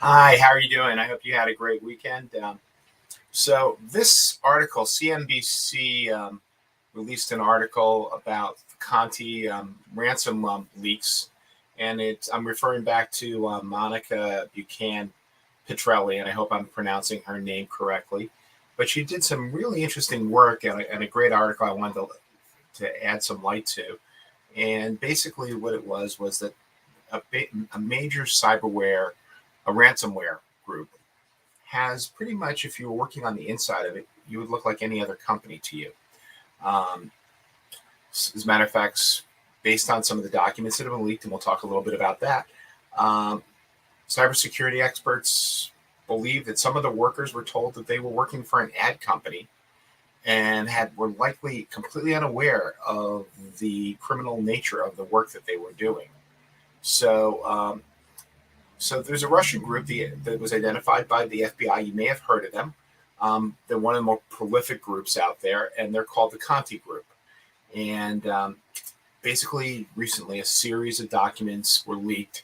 Hi, how are you doing? I hope you had a great weekend. So this article, CNBC released an article about Conti ransom leaks, and I'm referring back to Monica Buchanan Petrelli, and I hope I'm pronouncing her name correctly. But she did some really interesting work and a great article I wanted to add some light to. And basically, what it was that a major a ransomware group has pretty much, if you were working on the inside of it, you would look like any other company to you. Um, as a matter of fact, based on some of the documents that have been leaked, and we'll talk a little bit about that, um, cybersecurity experts believe that some of the workers were told that they were working for an ad company and were likely completely unaware of the criminal nature of the work that they were doing. So there's a Russian group that was identified by the FBI. You may have heard of them. They're one of the more prolific groups out there, and they're called the Conti Group. And basically, recently, a series of documents were leaked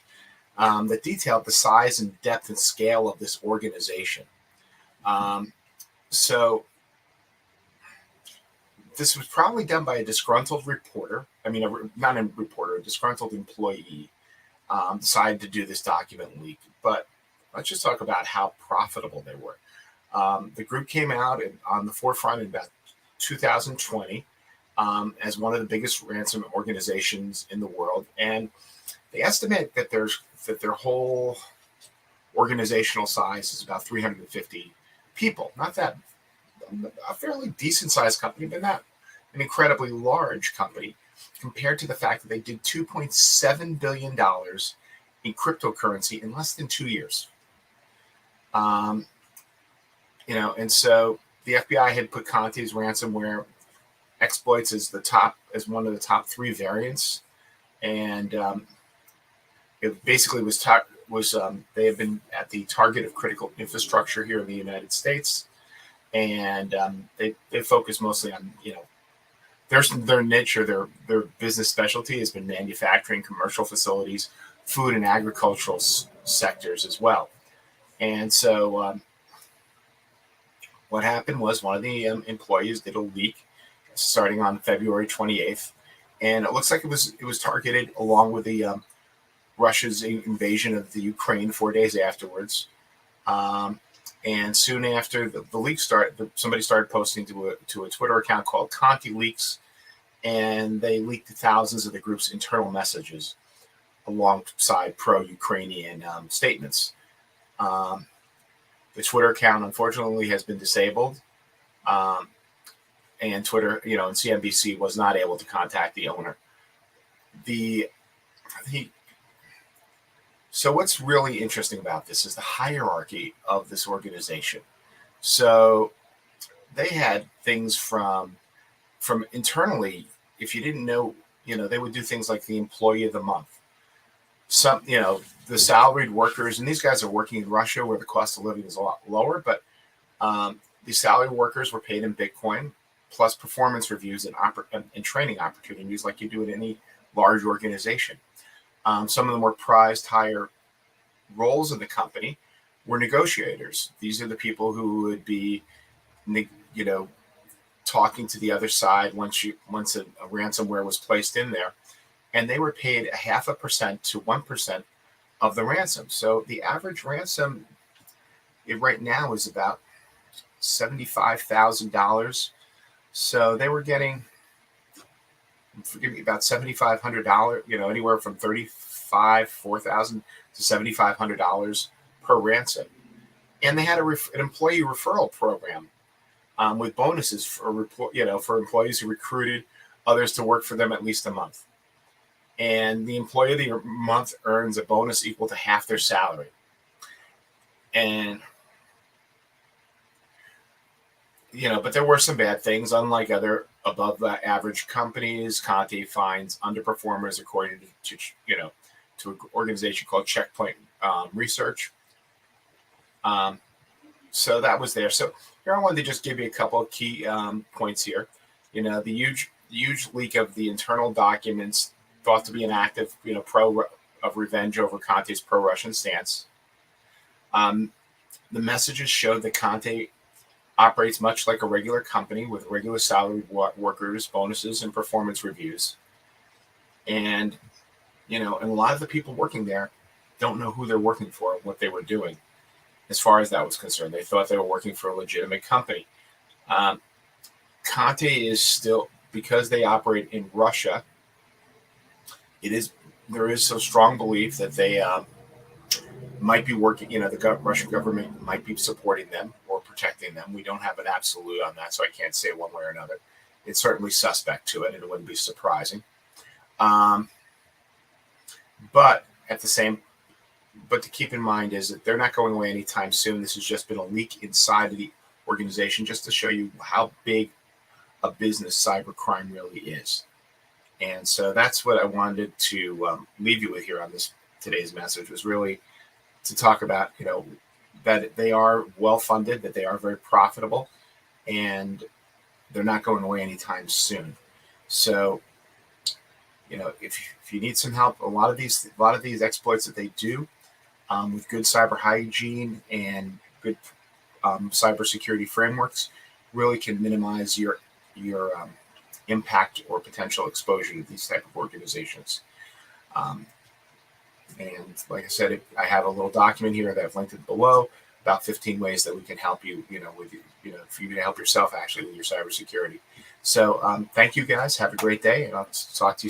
that detailed the size and depth and scale of this organization. So this was probably done by a disgruntled reporter. I mean, not a reporter, a disgruntled employee decided to do this document leak. But let's just talk about how profitable they were. The group came out on the forefront in about 2020 as one of the biggest ransom organizations in the world, and they estimate that their whole organizational size is about 350 people. Not that a fairly decent sized company, but not an incredibly large company compared to the fact that they did $2.7 billion in cryptocurrency in less than 2 years. And so the FBI had put Conti's ransomware exploits as one of the top three variants, and it basically they have been at the target of critical infrastructure here in the United States, and they focus mostly on their niche or their business specialty has been manufacturing, commercial facilities, food and agricultural sectors as well. And so what happened was one of the employees did a leak starting on February 28th, and it looks like it was targeted along with the Russia's invasion of the Ukraine 4 days afterwards. And soon after the leak started, somebody started posting to a Twitter account called Conti Leaks, and they leaked thousands of the group's internal messages alongside pro-Ukrainian statements. The Twitter account, unfortunately, has been disabled, and Twitter, and CNBC was not able to contact the owner. So what's really interesting about this is the hierarchy of this organization. So they had things from internally. If you didn't know, they would do things like the employee of the month. Some, the salaried workers, and these guys are working in Russia where the cost of living is a lot lower, but the salaried workers were paid in Bitcoin, plus performance reviews and training opportunities like you do in any large organization. Some of the more prized higher roles in the company were negotiators. These are the people who would be, talking to the other side once a ransomware was placed in there, and they were paid 0.5% to 1% of the ransom. So the average ransom right now is about $75,000. So they were getting, about $7,500, anywhere from $4,000 to $7,500 per ransom. And they had an employee referral program with bonuses for employees who recruited others to work for them at least a month. And the employee of the month earns a bonus equal to half their salary. And but there were some bad things. Unlike other above the average companies, Conti finds underperformers according to an organization called Checkpoint Research. So that was there. So here I wanted to just give you a couple of key points here. The huge leak of the internal documents thought to be an act of revenge over Conti's pro-Russian stance. The messages showed that Conte operates much like a regular company with regular salaried workers, bonuses, and performance reviews. And, and a lot of the people working there don't know who they're working for and what they were doing. As far as that was concerned, they thought they were working for a legitimate company. Conte is still, because they operate in Russia, there is a strong belief that they might be working, the Russian government might be supporting them or protecting them. We don't have an absolute on that, so I can't say one way or another. It's certainly suspect to it, and it wouldn't be surprising. But to keep in mind is that they're not going away anytime soon. This has just been a leak inside of the organization, just to show you how big a business cybercrime really is. And so that's what I wanted to leave you with here on today's message, was really to talk about, that they are well funded, that they are very profitable, and they're not going away anytime soon. So, if you need some help, a lot of these exploits that they do, with good cyber hygiene and good cybersecurity frameworks, really can minimize your impact or potential exposure to these type of organizations. And like I said, I have a little document here that I've linked below, about 15 ways that we can help you, for you to help yourself actually with your cybersecurity. So thank you guys. Have a great day, and I'll talk to you